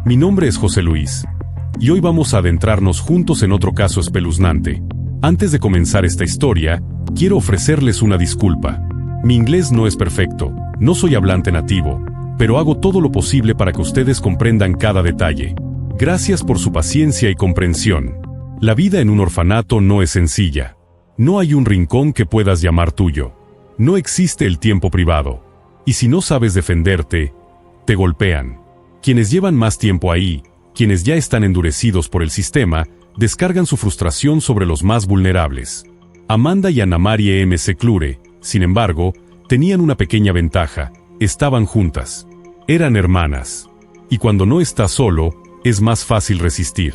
Mi nombre es José Luis, y hoy vamos a adentrarnos juntos en otro caso espeluznante. Antes de comenzar esta historia, quiero ofrecerles una disculpa. Mi inglés no es perfecto, no soy hablante nativo, pero hago todo lo posible para que ustedes comprendan cada detalle. Gracias por su paciencia y comprensión. La vida en un orfanato no es sencilla. No hay un rincón que puedas llamar tuyo. No existe el tiempo privado. Y si no sabes defenderte, te golpean. Quienes llevan más tiempo ahí, quienes ya están endurecidos por el sistema, descargan su frustración sobre los más vulnerables. Amanda y Anna Marie McClure, sin embargo, tenían una pequeña ventaja: estaban juntas. Eran hermanas. Y cuando no estás solo, es más fácil resistir.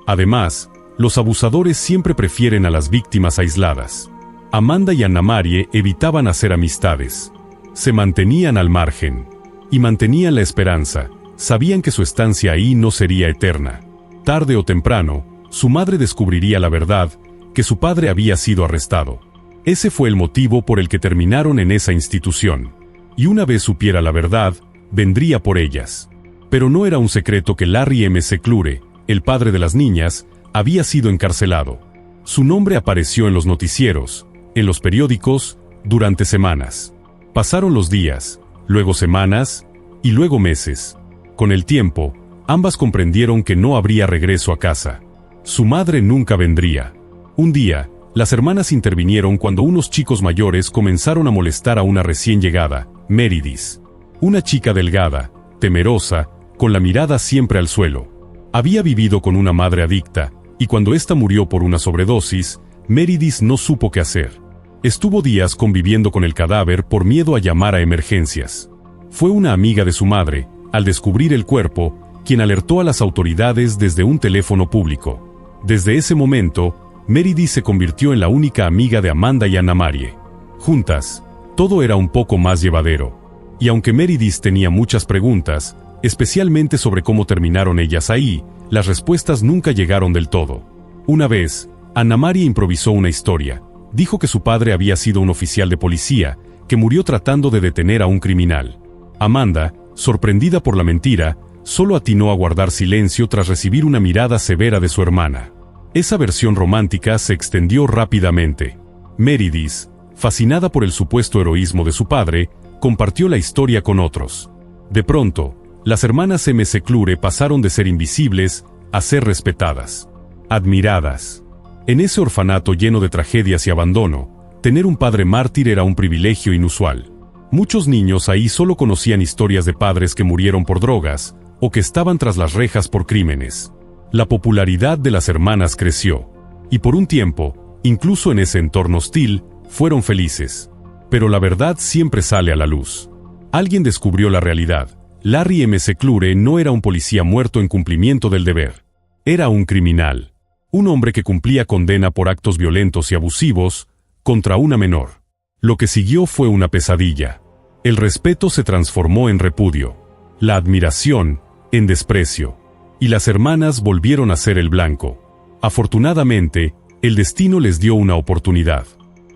Además, los abusadores siempre prefieren a las víctimas aisladas. Amanda y Anna Marie evitaban hacer amistades. Se mantenían al margen. Y mantenían la esperanza. Sabían que su estancia ahí no sería eterna. Tarde o temprano, su madre descubriría la verdad, que su padre había sido arrestado. Ese fue el motivo por el que terminaron en esa institución. Y una vez supiera la verdad, vendría por ellas. Pero no era un secreto que Larry McClure, el padre de las niñas, había sido encarcelado. Su nombre apareció en los noticieros, en los periódicos, durante semanas. Pasaron los días, luego semanas, y luego meses. Con el tiempo, ambas comprendieron que no habría regreso a casa. Su madre nunca vendría. Un día, las hermanas intervinieron cuando unos chicos mayores comenzaron a molestar a una recién llegada, Meredith. Una chica delgada, temerosa, con la mirada siempre al suelo. Había vivido con una madre adicta, y cuando ésta murió por una sobredosis, Meredith no supo qué hacer. Estuvo días conviviendo con el cadáver por miedo a llamar a emergencias. Fue una amiga de su madre, al descubrir el cuerpo, quien alertó a las autoridades desde un teléfono público. Desde ese momento, Meredith se convirtió en la única amiga de Amanda y Anna Marie. Juntas, todo era un poco más llevadero. Y aunque Meredith tenía muchas preguntas, especialmente sobre cómo terminaron ellas ahí, las respuestas nunca llegaron del todo. Una vez, Anna Marie improvisó una historia. Dijo que su padre había sido un oficial de policía, que murió tratando de detener a un criminal. Amanda, sorprendida por la mentira, solo atinó a guardar silencio tras recibir una mirada severa de su hermana. Esa versión romántica se extendió rápidamente. Meredith, fascinada por el supuesto heroísmo de su padre, compartió la historia con otros. De pronto, las hermanas McClure pasaron de ser invisibles a ser respetadas, admiradas. En ese orfanato lleno de tragedias y abandono, tener un padre mártir era un privilegio inusual. Muchos niños ahí solo conocían historias de padres que murieron por drogas, o que estaban tras las rejas por crímenes. La popularidad de las hermanas creció. Y por un tiempo, incluso en ese entorno hostil, fueron felices. Pero la verdad siempre sale a la luz. Alguien descubrió la realidad. Larry McClure no era un policía muerto en cumplimiento del deber. Era un criminal. Un hombre que cumplía condena por actos violentos y abusivos, contra una menor. Lo que siguió fue una pesadilla. El respeto se transformó en repudio. La admiración, en desprecio. Y las hermanas volvieron a ser el blanco. Afortunadamente, el destino les dio una oportunidad.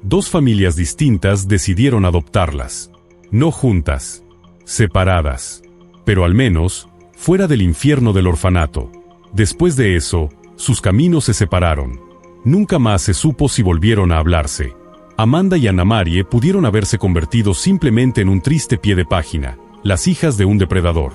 Dos familias distintas decidieron adoptarlas. No juntas, separadas. Pero al menos, fuera del infierno del orfanato. Después de eso, sus caminos se separaron. Nunca más se supo si volvieron a hablarse. Amanda y Anna Marie pudieron haberse convertido simplemente en un triste pie de página, las hijas de un depredador.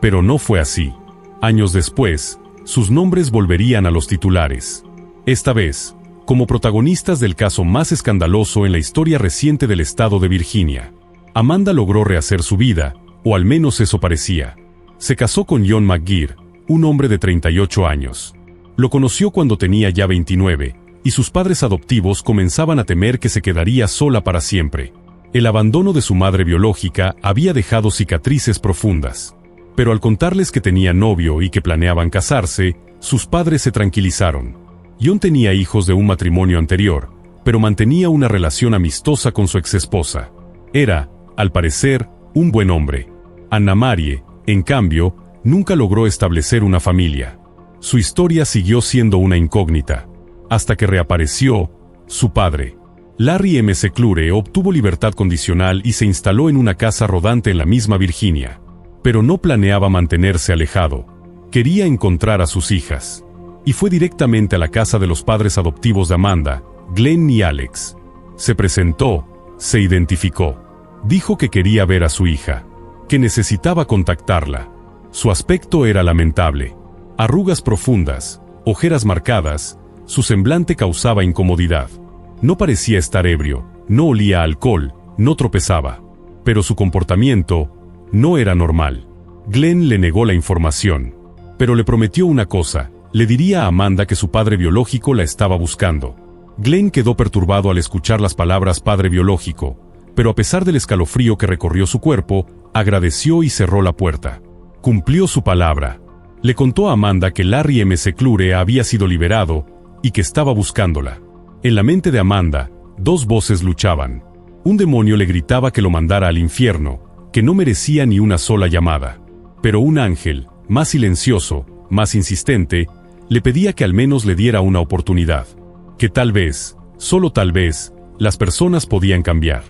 Pero no fue así. Años después, sus nombres volverían a los titulares. Esta vez, como protagonistas del caso más escandaloso en la historia reciente del estado de Virginia. Amanda logró rehacer su vida, o al menos eso parecía. Se casó con John McGear, un hombre de 38 años. Lo conoció cuando tenía ya 29, y sus padres adoptivos comenzaban a temer que se quedaría sola para siempre. El abandono de su madre biológica había dejado cicatrices profundas. Pero al contarles que tenía novio y que planeaban casarse, sus padres se tranquilizaron. John tenía hijos de un matrimonio anterior, pero mantenía una relación amistosa con su exesposa. Era, al parecer, un buen hombre. Anna Marie, en cambio, nunca logró establecer una familia. Su historia siguió siendo una incógnita. Hasta que reapareció su padre. Larry McClure obtuvo libertad condicional y se instaló en una casa rodante en la misma Virginia. Pero no planeaba mantenerse alejado. Quería encontrar a sus hijas. Y fue directamente a la casa de los padres adoptivos de Amanda, Glenn y Alex. Se presentó, se identificó. Dijo que quería ver a su hija, que necesitaba contactarla. Su aspecto era lamentable. Arrugas profundas, ojeras marcadas, su semblante causaba incomodidad. No parecía estar ebrio, no olía a alcohol, no tropezaba. Pero su comportamiento no era normal. Glenn le negó la información, pero le prometió una cosa: le diría a Amanda que su padre biológico la estaba buscando. Glenn quedó perturbado al escuchar las palabras padre biológico, pero a pesar del escalofrío que recorrió su cuerpo, agradeció y cerró la puerta. Cumplió su palabra. Le contó a Amanda que Larry McClure había sido liberado y que estaba buscándola. En la mente de Amanda, dos voces luchaban. Un demonio le gritaba que lo mandara al infierno, que no merecía ni una sola llamada. Pero un ángel, más silencioso, más insistente, le pedía que al menos le diera una oportunidad. Que tal vez, solo tal vez, las personas podían cambiar.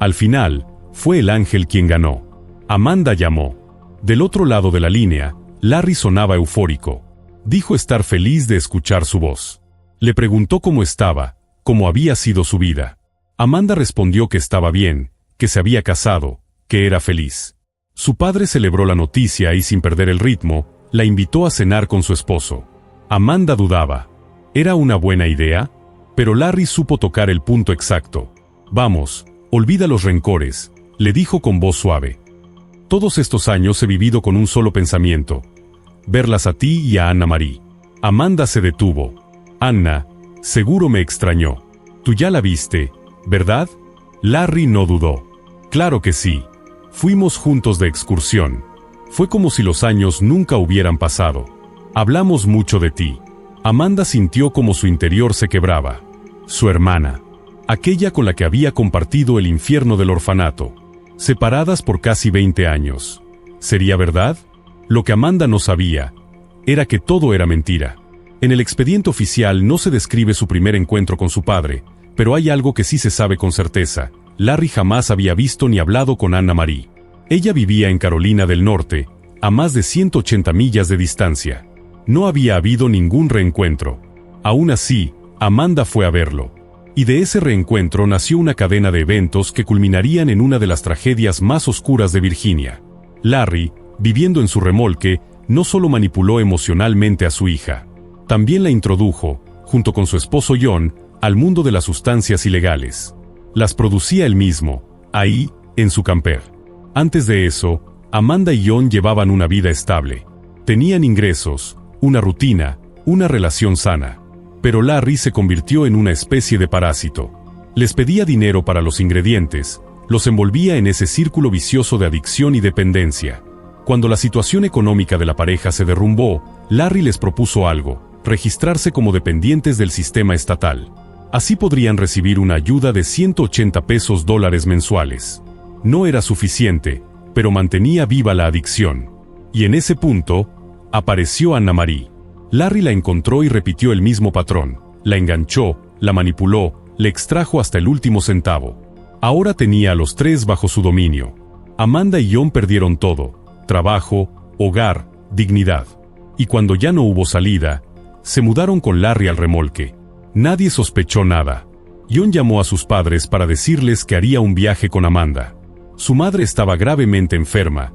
Al final, fue el ángel quien ganó. Amanda llamó. Del otro lado de la línea, Larry sonaba eufórico. Dijo estar feliz de escuchar su voz. Le preguntó cómo estaba, cómo había sido su vida. Amanda respondió que estaba bien, que se había casado, que era feliz. Su padre celebró la noticia y, sin perder el ritmo, la invitó a cenar con su esposo. Amanda dudaba. ¿Era una buena idea? Pero Larry supo tocar el punto exacto. Vamos, olvida los rencores, le dijo con voz suave. Todos estos años he vivido con un solo pensamiento: verlas a ti y a Anna Marie. Amanda se detuvo. Anna, seguro me extrañó. Tú ya la viste, ¿verdad? Larry no dudó. Claro que sí. Fuimos juntos de excursión. Fue como si los años nunca hubieran pasado. Hablamos mucho de ti. Amanda sintió como su interior se quebraba. Su hermana. Aquella con la que había compartido el infierno del orfanato. Separadas por casi 20 años. ¿Sería verdad? Lo que Amanda no sabía era que todo era mentira. En el expediente oficial no se describe su primer encuentro con su padre, pero hay algo que sí se sabe con certeza: Larry jamás había visto ni hablado con Anna Marie. Ella vivía en Carolina del Norte, a más de 180 millas de distancia. No había habido ningún reencuentro. Aún así, Amanda fue a verlo. Y de ese reencuentro nació una cadena de eventos que culminarían en una de las tragedias más oscuras de Virginia. Larry, viviendo en su remolque, no solo manipuló emocionalmente a su hija, también la introdujo, junto con su esposo John, al mundo de las sustancias ilegales. Las producía él mismo, ahí, en su camper. Antes de eso, Amanda y John llevaban una vida estable. Tenían ingresos, una rutina, una relación sana. Pero Larry se convirtió en una especie de parásito. Les pedía dinero para los ingredientes, los envolvía en ese círculo vicioso de adicción y dependencia. Cuando la situación económica de la pareja se derrumbó, Larry les propuso algo: registrarse como dependientes del sistema estatal. Así podrían recibir una ayuda de $180 mensuales. No era suficiente, pero mantenía viva la adicción. Y en ese punto, apareció Anna Marie. Larry la encontró y repitió el mismo patrón. La enganchó, la manipuló, le extrajo hasta el último centavo. Ahora tenía a los tres bajo su dominio. Amanda y John perdieron todo: trabajo, hogar, dignidad. Y cuando ya no hubo salida, se mudaron con Larry al remolque. Nadie sospechó nada. John llamó a sus padres para decirles que haría un viaje con Amanda. Su madre estaba gravemente enferma,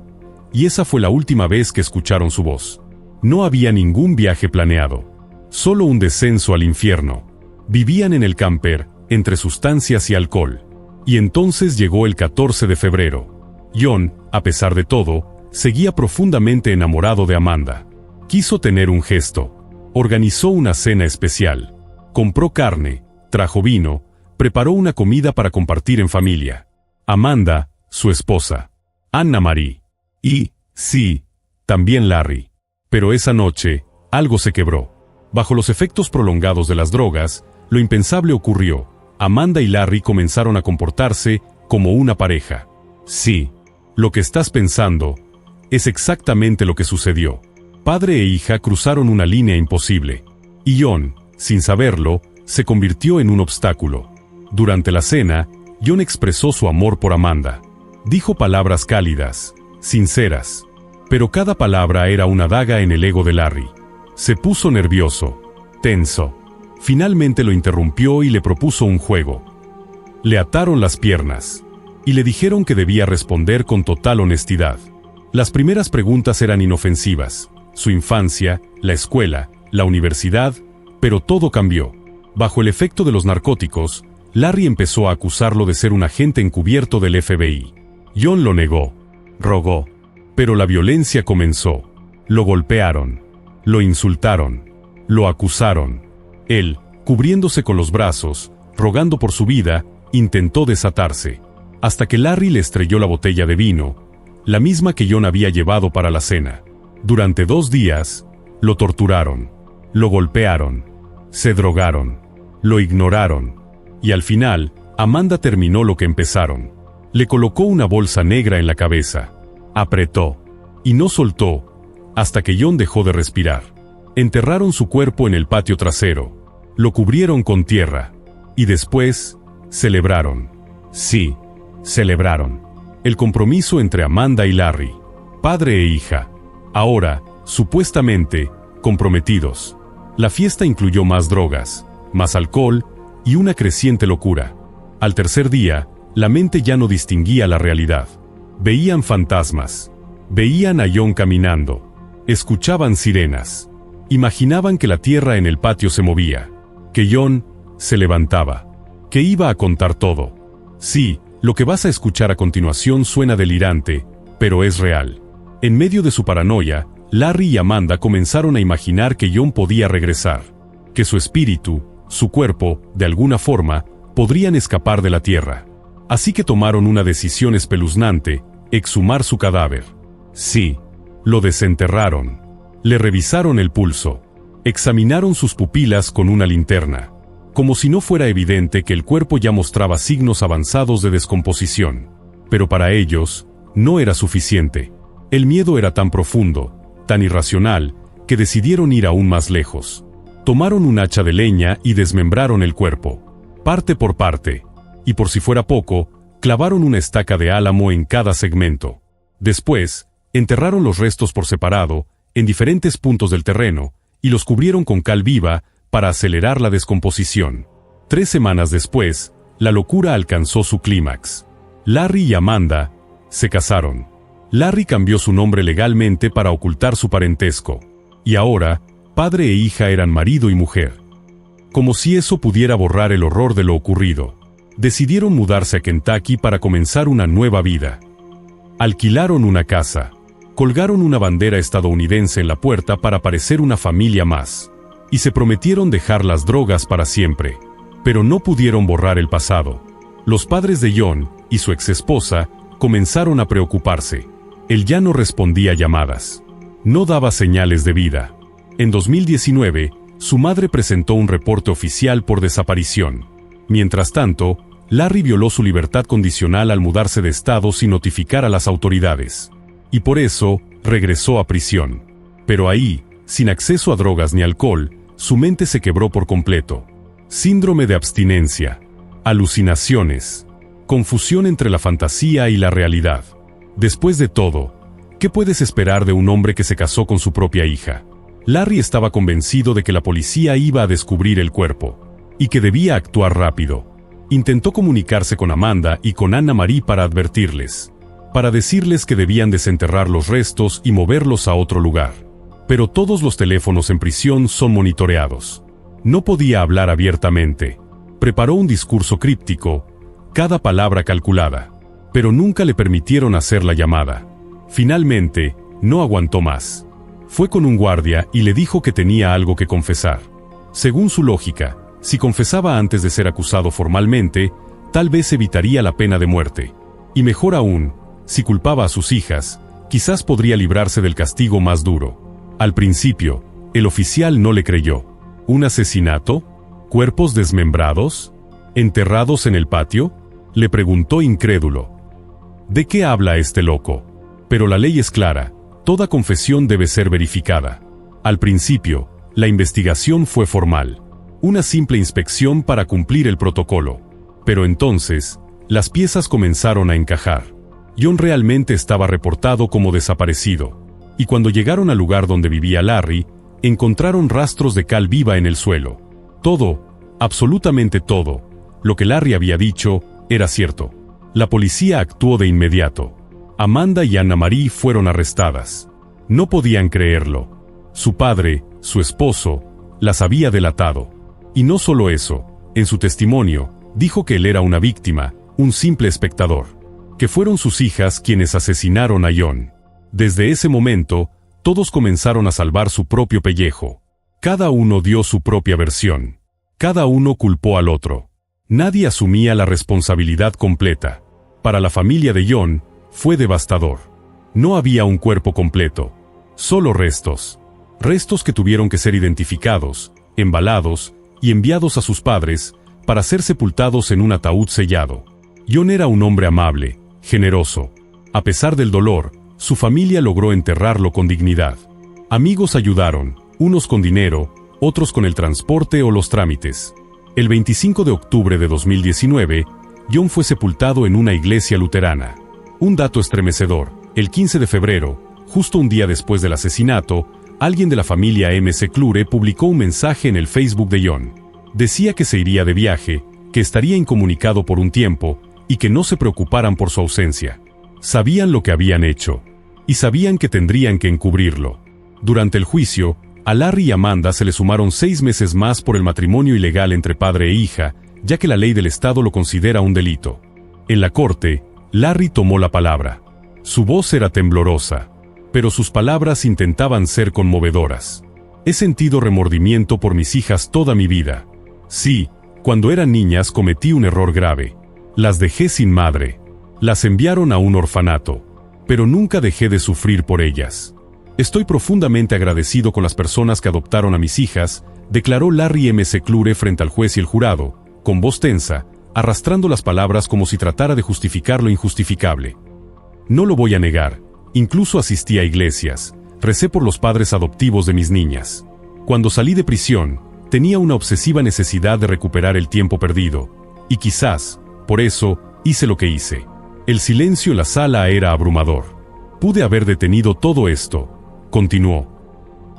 y esa fue la última vez que escucharon su voz. No había ningún viaje planeado, solo un descenso al infierno. Vivían en el camper, entre sustancias y alcohol. Y entonces llegó el 14 de febrero. John, a pesar de todo, seguía profundamente enamorado de Amanda. Quiso tener un gesto. Organizó una cena especial. Compró carne, trajo vino, preparó una comida para compartir en familia. Amanda, su esposa, Anna Marie, y, sí, también Larry. Pero esa noche, algo se quebró. Bajo los efectos prolongados de las drogas, lo impensable ocurrió. Amanda y Larry comenzaron a comportarse como una pareja. Sí, lo que estás pensando es exactamente lo que sucedió. Padre e hija cruzaron una línea imposible. Y John, sin saberlo, se convirtió en un obstáculo. Durante la cena, John expresó su amor por Amanda. Dijo palabras cálidas, sinceras. Pero cada palabra era una daga en el ego de Larry. Se puso nervioso, tenso. Finalmente lo interrumpió y le propuso un juego. Le ataron las piernas y le dijeron que debía responder con total honestidad. Las primeras preguntas eran inofensivas: su infancia, la escuela, la universidad, pero todo cambió. Bajo el efecto de los narcóticos, Larry empezó a acusarlo de ser un agente encubierto del FBI. John lo negó, rogó, pero la violencia comenzó. Lo golpearon, lo insultaron, lo acusaron. Él, cubriéndose con los brazos, rogando por su vida, intentó desatarse, hasta que Larry le estrelló la botella de vino, la misma que John había llevado para la cena. Durante 2 días, lo torturaron, lo golpearon, se drogaron, lo ignoraron, y al final, Amanda terminó lo que empezaron. Le colocó una bolsa negra en la cabeza, apretó, y no soltó, hasta que John dejó de respirar. Enterraron su cuerpo en el patio trasero, lo cubrieron con tierra, y después, celebraron. Sí, celebraron el compromiso entre Amanda y Larry, padre e hija. Ahora, supuestamente, comprometidos. La fiesta incluyó más drogas, más alcohol y una creciente locura. Al tercer día, la mente ya no distinguía la realidad. Veían fantasmas, veían a John caminando, escuchaban sirenas, imaginaban que la tierra en el patio se movía, que John se levantaba, que iba a contar todo. Sí, lo que vas a escuchar a continuación suena delirante, pero es real. En medio de su paranoia, Larry y Amanda comenzaron a imaginar que John podía regresar, que su espíritu, su cuerpo, de alguna forma, podrían escapar de la tierra. Así que tomaron una decisión espeluznante: exhumar su cadáver. Sí, lo desenterraron. Le revisaron el pulso. Examinaron sus pupilas con una linterna, como si no fuera evidente que el cuerpo ya mostraba signos avanzados de descomposición. Pero para ellos, no era suficiente. El miedo era tan profundo, tan irracional, que decidieron ir aún más lejos. Tomaron un hacha de leña y desmembraron el cuerpo, parte por parte, y por si fuera poco, clavaron una estaca de álamo en cada segmento. Después, enterraron los restos por separado, en diferentes puntos del terreno, y los cubrieron con cal viva para acelerar la descomposición. 3 semanas después, la locura alcanzó su clímax. Larry y Amanda se casaron. Larry cambió su nombre legalmente para ocultar su parentesco, y ahora, padre e hija eran marido y mujer. Como si eso pudiera borrar el horror de lo ocurrido, decidieron mudarse a Kentucky para comenzar una nueva vida. Alquilaron una casa, colgaron una bandera estadounidense en la puerta para parecer una familia más, y se prometieron dejar las drogas para siempre. Pero no pudieron borrar el pasado. Los padres de John y su exesposa comenzaron a preocuparse. Él ya no respondía a llamadas, no daba señales de vida. En 2019, su madre presentó un reporte oficial por desaparición. Mientras tanto, Larry violó su libertad condicional al mudarse de estado sin notificar a las autoridades. Y por eso, regresó a prisión. Pero ahí, sin acceso a drogas ni alcohol, su mente se quebró por completo. Síndrome de abstinencia, alucinaciones, confusión entre la fantasía y la realidad. Después de todo, ¿qué puedes esperar de un hombre que se casó con su propia hija? Larry estaba convencido de que la policía iba a descubrir el cuerpo, y que debía actuar rápido. Intentó comunicarse con Amanda y con Anna Marie para advertirles, para decirles que debían desenterrar los restos y moverlos a otro lugar. Pero todos los teléfonos en prisión son monitoreados. No podía hablar abiertamente. Preparó un discurso críptico, cada palabra calculada, pero nunca le permitieron hacer la llamada. Finalmente, no aguantó más. Fue con un guardia y le dijo que tenía algo que confesar. Según su lógica, si confesaba antes de ser acusado formalmente, tal vez evitaría la pena de muerte. Y mejor aún, si culpaba a sus hijas, quizás podría librarse del castigo más duro. Al principio, el oficial no le creyó. ¿Un asesinato? ¿Cuerpos desmembrados? ¿Enterrados en el patio? Le preguntó incrédulo. ¿De qué habla este loco? Pero la ley es clara, toda confesión debe ser verificada. Al principio, la investigación fue formal. Una simple inspección para cumplir el protocolo. Pero entonces, las piezas comenzaron a encajar. John realmente estaba reportado como desaparecido. Y cuando llegaron al lugar donde vivía Larry, encontraron rastros de cal viva en el suelo. Todo, absolutamente todo, lo que Larry había dicho, era cierto. La policía actuó de inmediato. Amanda y Anna Marie fueron arrestadas. No podían creerlo. Su padre, su esposo, las había delatado. Y no solo eso, en su testimonio, dijo que él era una víctima, un simple espectador. Que fueron sus hijas quienes asesinaron a John. Desde ese momento, todos comenzaron a salvar su propio pellejo. Cada uno dio su propia versión. Cada uno culpó al otro. Nadie asumía la responsabilidad completa. Para la familia de John, fue devastador. No había un cuerpo completo. Solo restos. Restos que tuvieron que ser identificados, embalados y enviados a sus padres para ser sepultados en un ataúd sellado. John era un hombre amable, generoso. A pesar del dolor, su familia logró enterrarlo con dignidad. Amigos ayudaron, unos con dinero, otros con el transporte o los trámites. El 25 de octubre de 2019, John fue sepultado en una iglesia luterana. Un dato estremecedor: el 15 de febrero, justo un día después del asesinato, alguien de la familia McClure publicó un mensaje en el Facebook de John. Decía que se iría de viaje, que estaría incomunicado por un tiempo, y que no se preocuparan por su ausencia. Sabían lo que habían hecho, y sabían que tendrían que encubrirlo. Durante el juicio, a Larry y Amanda se le sumaron 6 meses más por el matrimonio ilegal entre padre e hija, ya que la ley del estado lo considera un delito. En la corte, Larry tomó la palabra. Su voz era temblorosa, pero sus palabras intentaban ser conmovedoras. He sentido remordimiento por mis hijas toda mi vida. Sí, cuando eran niñas cometí un error grave. Las dejé sin madre. Las enviaron a un orfanato. Pero nunca dejé de sufrir por ellas. Estoy profundamente agradecido con las personas que adoptaron a mis hijas, declaró Larry McClure frente al juez y el jurado, con voz tensa, arrastrando las palabras como si tratara de justificar lo injustificable. No lo voy a negar, incluso asistí a iglesias, recé por los padres adoptivos de mis niñas. Cuando salí de prisión, tenía una obsesiva necesidad de recuperar el tiempo perdido, y quizás, por eso, hice lo que hice. El silencio en la sala era abrumador. Pude haber detenido todo esto. Continuó.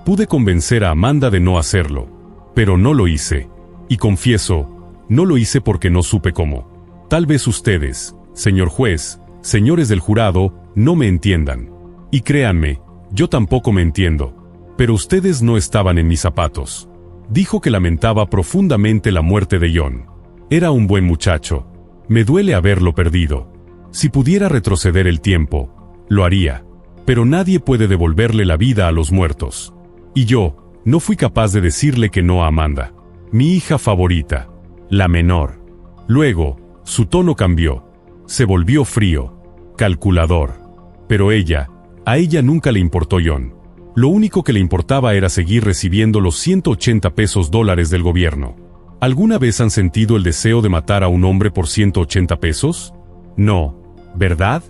Pude convencer a Amanda de no hacerlo, pero no lo hice. Y confieso, no lo hice porque no supe cómo. Tal vez ustedes, señor juez, señores del jurado, no me entiendan. Y créanme, yo tampoco me entiendo. Pero ustedes no estaban en mis zapatos. Dijo que lamentaba profundamente la muerte de John. Era un buen muchacho. Me duele haberlo perdido. Si pudiera retroceder el tiempo, lo haría. Pero nadie puede devolverle la vida a los muertos. Y yo, no fui capaz de decirle que no a Amanda. Mi hija favorita. La menor. Luego, su tono cambió. Se volvió frío. Calculador. Pero a ella nunca le importó John. Lo único que le importaba era seguir recibiendo los $180 del gobierno. ¿Alguna vez han sentido el deseo de matar a un hombre por $180? No, ¿verdad?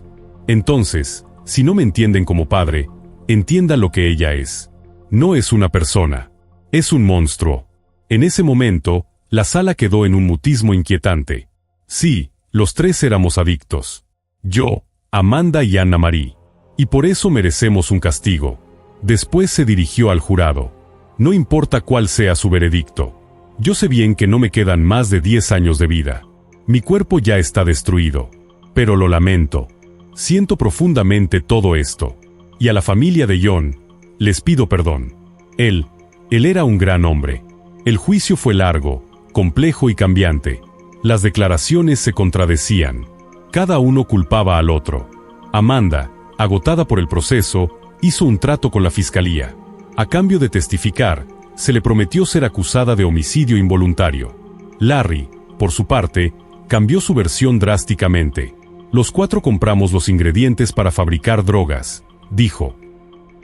Entonces, si no me entienden como padre, entiendan lo que ella es. No es una persona. Es un monstruo. En ese momento, la sala quedó en un mutismo inquietante. Sí, los tres éramos adictos. Yo, Amanda y Anna Marie. Y por eso merecemos un castigo. Después se dirigió al jurado. No importa cuál sea su veredicto. Yo sé bien que no me quedan más de 10 años de vida. Mi cuerpo ya está destruido. Pero lo lamento. Siento profundamente todo esto. Y a la familia de John, les pido perdón. Él era un gran hombre. El juicio fue largo, complejo y cambiante. Las declaraciones se contradecían. Cada uno culpaba al otro. Amanda, agotada por el proceso, hizo un trato con la fiscalía. A cambio de testificar, se le prometió ser acusada de homicidio involuntario. Larry, por su parte, cambió su versión drásticamente. Los 4 compramos los ingredientes para fabricar drogas, dijo.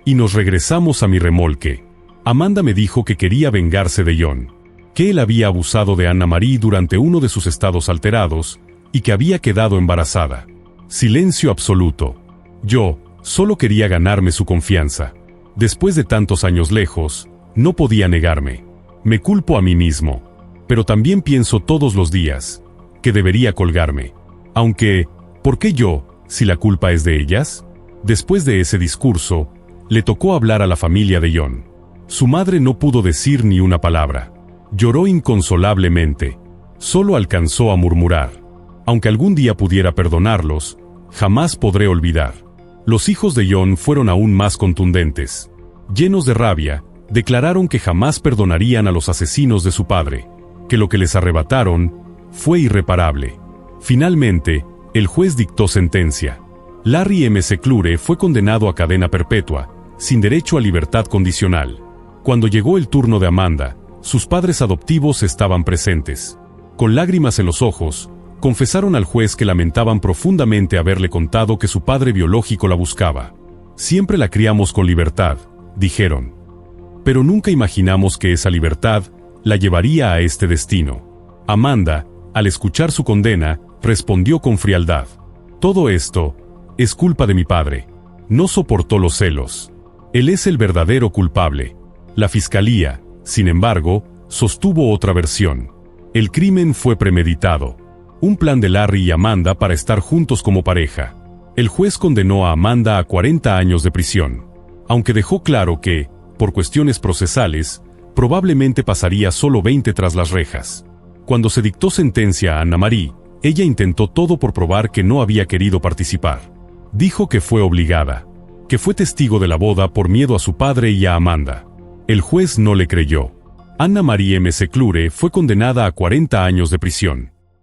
Y nos regresamos a mi remolque. Amanda me dijo que quería vengarse de John, que él había abusado de Anna Marie durante uno de sus estados alterados, y que había quedado embarazada. Silencio absoluto. Yo, solo quería ganarme su confianza. Después de tantos años lejos, no podía negarme. Me culpo a mí mismo. Pero también pienso todos los días que debería colgarme. Aunque, ¿por qué yo, si la culpa es de ellas? Después de ese discurso, Le tocó hablar a la familia de John. Su madre no pudo decir ni una palabra. Lloró inconsolablemente. Solo alcanzó a murmurar: aunque algún día pudiera perdonarlos, jamás podré olvidar. Los hijos de John fueron aún más contundentes. Llenos de rabia, declararon que jamás perdonarían a los asesinos de su padre, que lo que les arrebataron fue irreparable. Finalmente, el juez dictó sentencia. Larry McClure fue condenado a cadena perpetua, sin derecho a libertad condicional. Cuando llegó el turno de Amanda, sus padres adoptivos estaban presentes. Con lágrimas en los ojos, confesaron al juez que lamentaban profundamente haberle contado que su padre biológico la buscaba. Siempre la criamos con libertad, dijeron. Pero nunca imaginamos que esa libertad la llevaría a este destino. Amanda, al escuchar su condena, respondió con frialdad: todo esto es culpa de mi padre. No soportó los celos. Él es el verdadero culpable. La fiscalía, sin embargo, sostuvo otra versión. El crimen fue premeditado. Un plan de Larry y Amanda para estar juntos como pareja. El juez condenó a Amanda a 40 años de prisión, aunque dejó claro que, por cuestiones procesales, probablemente pasaría solo 20 tras las rejas. Cuando se dictó sentencia a Anna Marie, ella intentó todo por probar que no había querido participar. Dijo que fue obligada, que fue testigo de la boda por miedo a su padre y a Amanda. El juez no le creyó. Anna Marie McClure fue condenada a 40 años de prisión.